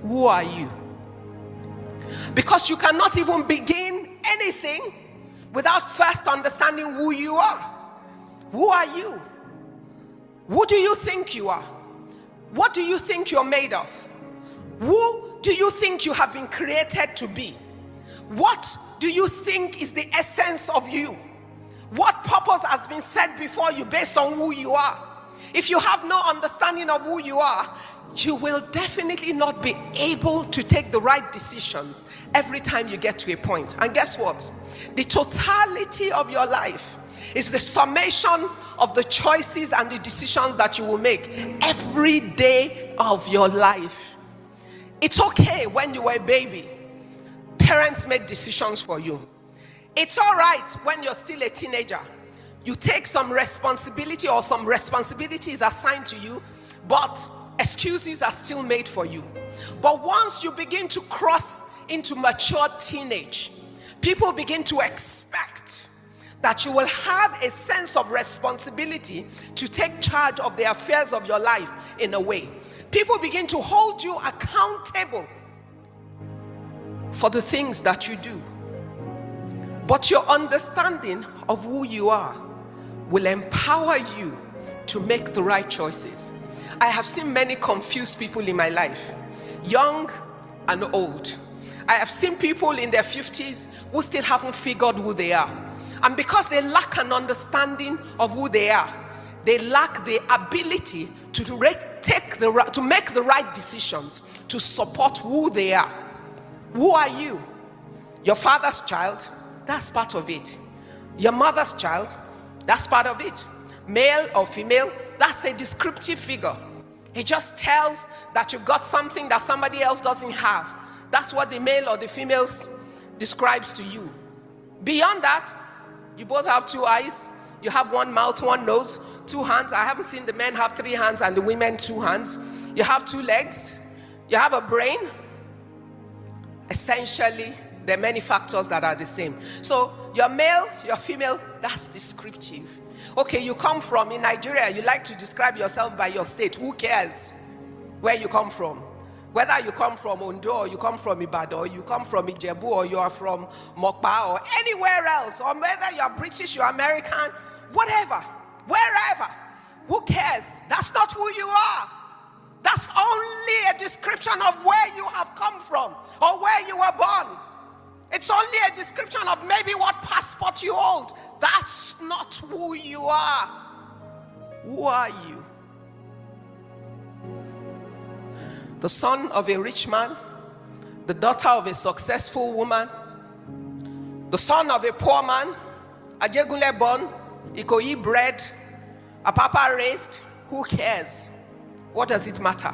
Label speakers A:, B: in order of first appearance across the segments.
A: who are you? Because you cannot even begin anything without first understanding who you are. Who are you? Who do you think you are? What do you think you're made of? Who do you think you have been created to be? What do you think is the essence of you? What purpose has been set before you based on who you are? If you have no understanding of who you are, you will definitely not be able to take the right decisions every time you get to a point. And guess what? The totality of your life is the summation of the choices and the decisions that you will make every day of your life. It's okay when you were a baby, parents made decisions for you. It's all right when you're still a teenager. You take some responsibility, or some responsibility is assigned to you, but excuses are still made for you. But once you begin to cross into mature teenage, people begin to expect that you will have a sense of responsibility to take charge of the affairs of your life in a way. People begin to hold you accountable for the things that you do. But your understanding of who you are will empower you to make the right choices. I have seen many confused people in my life, young and old. I have seen people in their 50s who still haven't figured who they are. And because they lack an understanding of who they are, they lack the ability to make the right decisions to support who they are. Who are you? Your father's child? That's part of it. Your mother's child? That's part of it. Male or female? That's a descriptive figure. It just tells that you got something that somebody else doesn't have. That's what the male or the female describes to you. Beyond that, you both have two eyes, you have one mouth, one nose, two hands. I haven't seen the men have 3 hands and the women 2 hands. You have 2 legs, you have a brain. Essentially, there are many factors that are the same. So you're male, you're female, that's descriptive. Okay, you come from, in Nigeria, you like to describe yourself by your state. Who cares where you come from? Whether you come from Ondo, or you come from Ibadan, or you come from Ijebu, or you are from Mokpa, or anywhere else, or whether you're British, you're American, whatever, wherever, who cares? That's not who you are. That's only a description of where you have come from, or where you were born. It's only a description of maybe what passport you hold. That's not who you are. Who are you? The son of a rich man, the daughter of a successful woman, the son of a poor man, Ajegule born, Ikoyi bred, a papa raised. Who cares? What does it matter?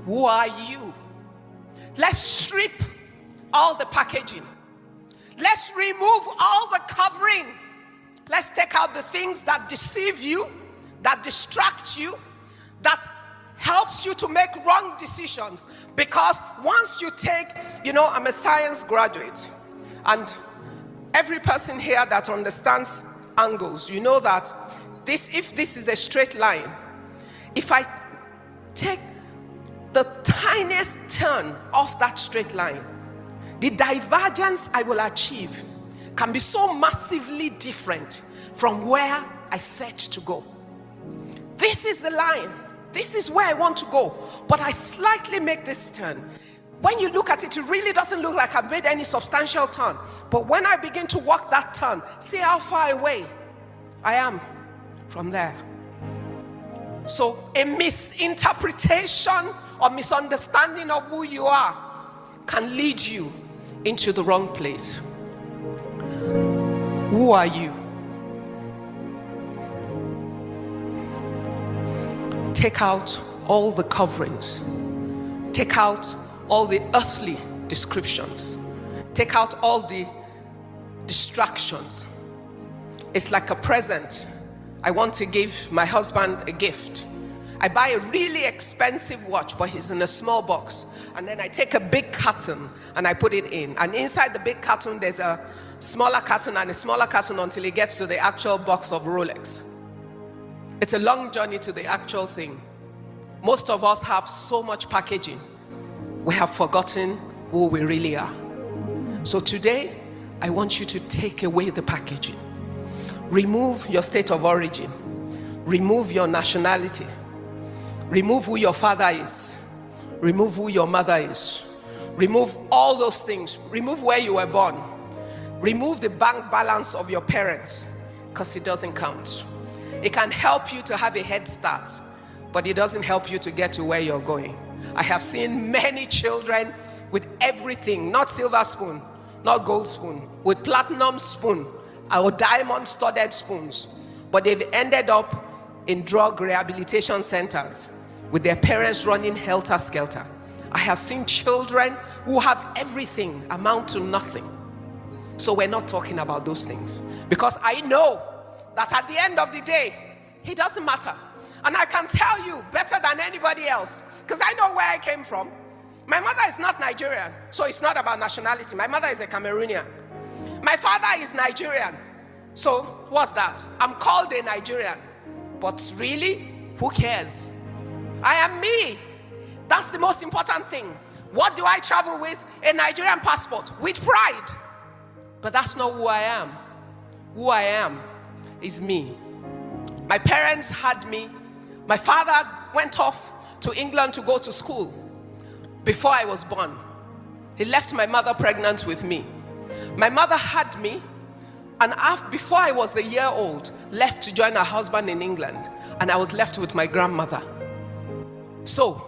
A: Who are you? Let's strip all the packaging. Let's remove all the covering. Let's take out the things that deceive you, that distract you, that helps you to make wrong decisions. Because once you take, I'm a science graduate, and every person here that understands angles, you know that if this is a straight line, if I take the tiniest turn off that straight line, the divergence I will achieve can be so massively different from where I set to go. This is the line. This is where I want to go. But I slightly make this turn. When you look at it, it really doesn't look like I've made any substantial turn. But when I begin to walk that turn, see how far away I am from there. So a misinterpretation or misunderstanding of who you are can lead you into the wrong place. Who are you? Take out all the coverings. Take out all the earthly descriptions. Take out all the distractions. It's like a present. I want to give my husband a gift. I buy a really expensive watch, but it's in a small box. And then I take a big carton and I put it in. And inside the big carton, there's a smaller carton and a smaller carton until it gets to the actual box of Rolex. It's a long journey to the actual thing. Most of us have so much packaging. we have forgotten who we really are. So today, I want you to take away the packaging. Remove your state of origin. Remove your nationality. Remove who your father is. Remove who your mother is. Remove all those things. Remove where you were born. Remove the bank balance of your parents, because it doesn't count. It can help you to have a head start, but it doesn't help you to get to where you're going. I have seen many children with everything, not silver spoon, not gold spoon, with platinum spoon or diamond studded spoons, but they've ended up in drug rehabilitation centers with their parents running helter-skelter. I have seen children who have everything amount to nothing. So we're not talking about those things, because I know that at the end of the day, it doesn't matter. And I can tell you better than anybody else, because I know where I came from. My mother is not Nigerian, so it's not about nationality. My mother is a Cameroonian. My father is Nigerian. So what's that? I'm called a Nigerian. But really, who cares? I am me. That's the most important thing. What do I travel with? A Nigerian passport, with pride. But that's not who I am. Who I am is me. My parents had me. My father went off to England to go to school before I was born. He left my mother pregnant with me. My mother had me, and before I was a year old, left to join her husband in England, and I was left with my grandmother. So,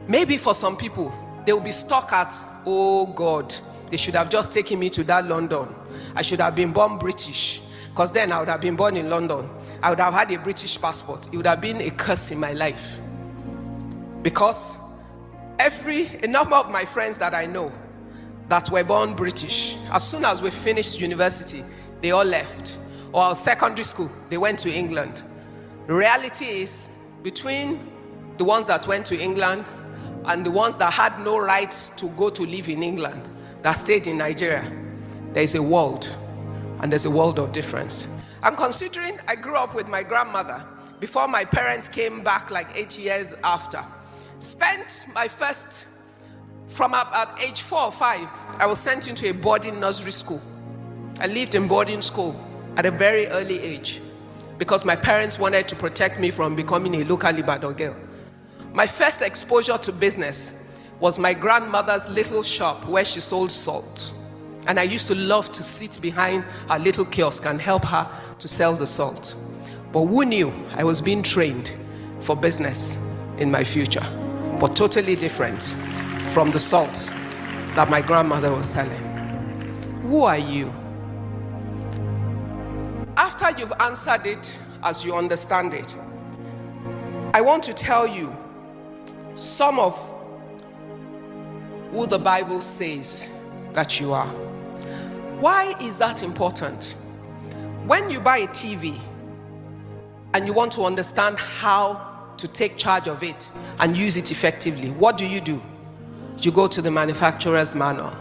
A: maybe for some people, they will be stuck at, oh God, they should have just taken me to that London. I should have been born British, because then I would have been born in London. I would have had a British passport. It would have been a curse in my life. Because a number of my friends that I know that were born British, as soon as we finished university, they all left. Or secondary school, they went to England. The reality is, between the ones that went to England and the ones that had no right to go to live in England, that stayed in Nigeria, there is a world, and there's a world of difference. And considering I grew up with my grandmother before my parents came back like 8 years after, spent my first, from at age 4 or 5, I was sent into a boarding nursery school. I lived in boarding school at a very early age because my parents wanted to protect me from becoming a local Ibadan girl. My first exposure to business was my grandmother's little shop where she sold salt. And I used to love to sit behind her little kiosk and help her to sell the salt. But who knew I was being trained for business in my future, but totally different from the salt that my grandmother was selling. Who are you? After you've answered it as you understand it, I want to tell you some of who the Bible says that you are. Why is that important? When you buy a TV and you want to understand how to take charge of it and use it effectively, what do? You go to the manufacturer's manual.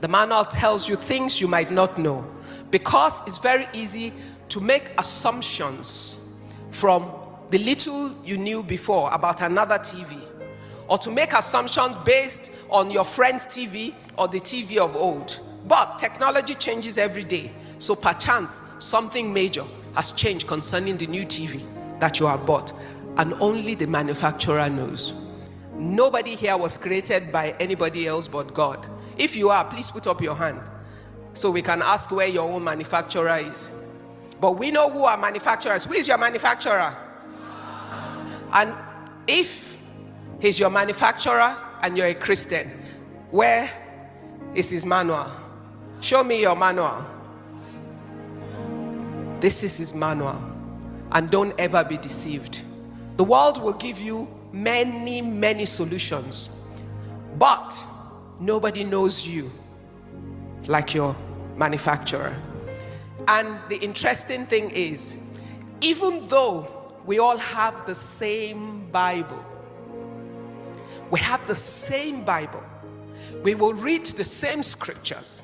A: The manual tells you things you might not know, because it's very easy to make assumptions from the little you knew before about another TV, or to make assumptions based on your friend's TV or the TV of old. But technology changes every day, so perchance something major has changed concerning the new TV that you have bought, and only the manufacturer knows. Nobody here was created by anybody else but God. If you are, please put up your hand so we can ask where your own manufacturer is. But we know who are manufacturers. Who is your manufacturer? And if he's your manufacturer and you're a Christian, where is his manual? Show me your manual. This is his manual. And don't ever be deceived. The world will give you many, many solutions, but nobody knows you like your manufacturer. And the interesting thing is, even though we all have the same Bible, we have the same Bible, we will read the same scriptures,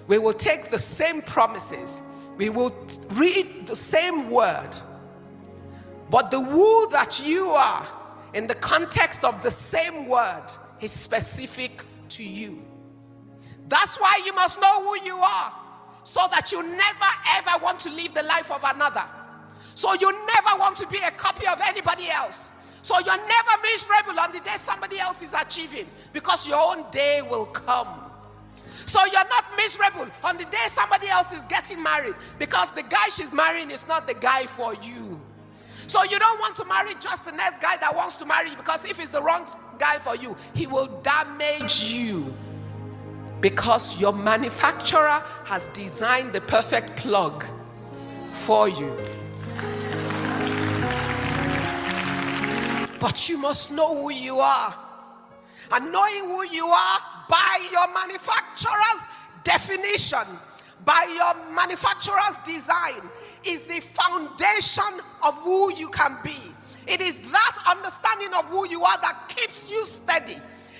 A: we will take the same promises, we will read the same word, but the who that you are in the context of the same word is specific to you. That's why you must know who you are, so that you never ever want to live the life of another. So you never want to be a copy of anybody else. So you're never miserable on the day somebody else is achieving, because your own day will come. So you're not miserable on the day somebody else is getting married, because the guy she's marrying is not the guy for you. So you don't want to marry just the next guy that wants to marry you, because if it's the wrong guy for you, he will damage you, because your manufacturer has designed the perfect plug for you. But you must know who you are. And knowing who you are by your manufacturer's definition, by your manufacturer's design, is the foundation of who you can be. It is that understanding of who you are that keeps you steady.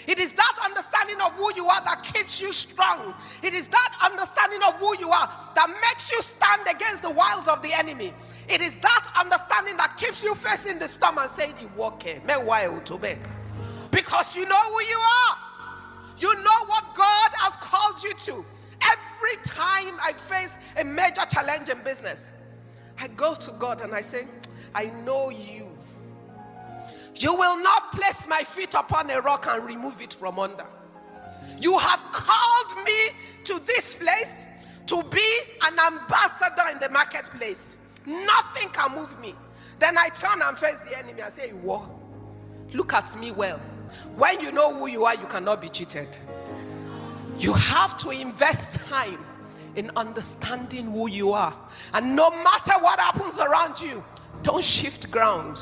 A: It is that understanding of who you are that keeps you strong. It is that understanding of who you are that makes you stand against the wiles of the enemy. It is that understanding that keeps you facing the storm and saying, because you know who you are. You know what God has called you to. Every time I face a major challenge in business, I go to God and I say, I know you. You will not place my feet upon a rock and remove it from under. You have called me to this place to be an ambassador in the marketplace. Nothing can move me. Then I turn and face the enemy and say, whoa, look at me well. When you know who you are, you cannot be cheated. You have to invest time in understanding who you are. And no matter what happens around you, don't shift ground.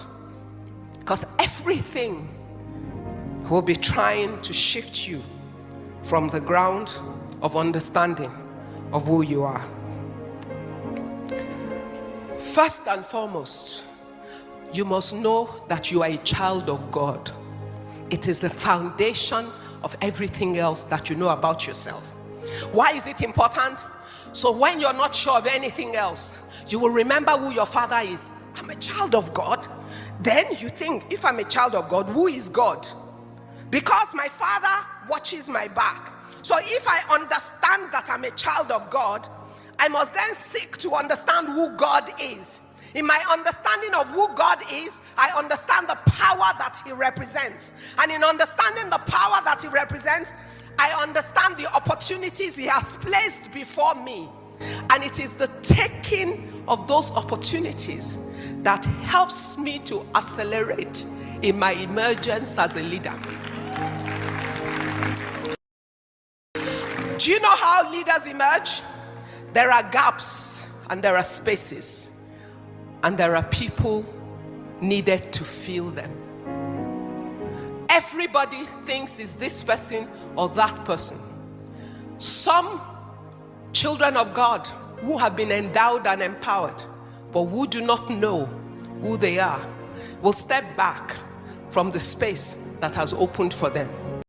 A: Because everything will be trying to shift you from the ground of understanding of who you are. First and foremost, you must know that you are a child of God. It is the foundation of everything else that you know about yourself. Why is it important? So when you're not sure of anything else, you will remember who your father is. I'm a child of God. Then you think, if I'm a child of God, who is God? Because my father watches my back. So if I understand that I'm a child of God, I must then seek to understand who God is. In my understanding of who God is, I understand the power that he represents. And in understanding the power that he represents, I understand the opportunities he has placed before me. And it is the taking of those opportunities that helps me to accelerate in my emergence as a leader. Do you know how leaders emerge? There are gaps and there are spaces, and there are people needed to fill them. Everybody thinks it's this person or that person. Some children of God who have been endowed and empowered, but who do not know who they are, will step back from the space that has opened for them.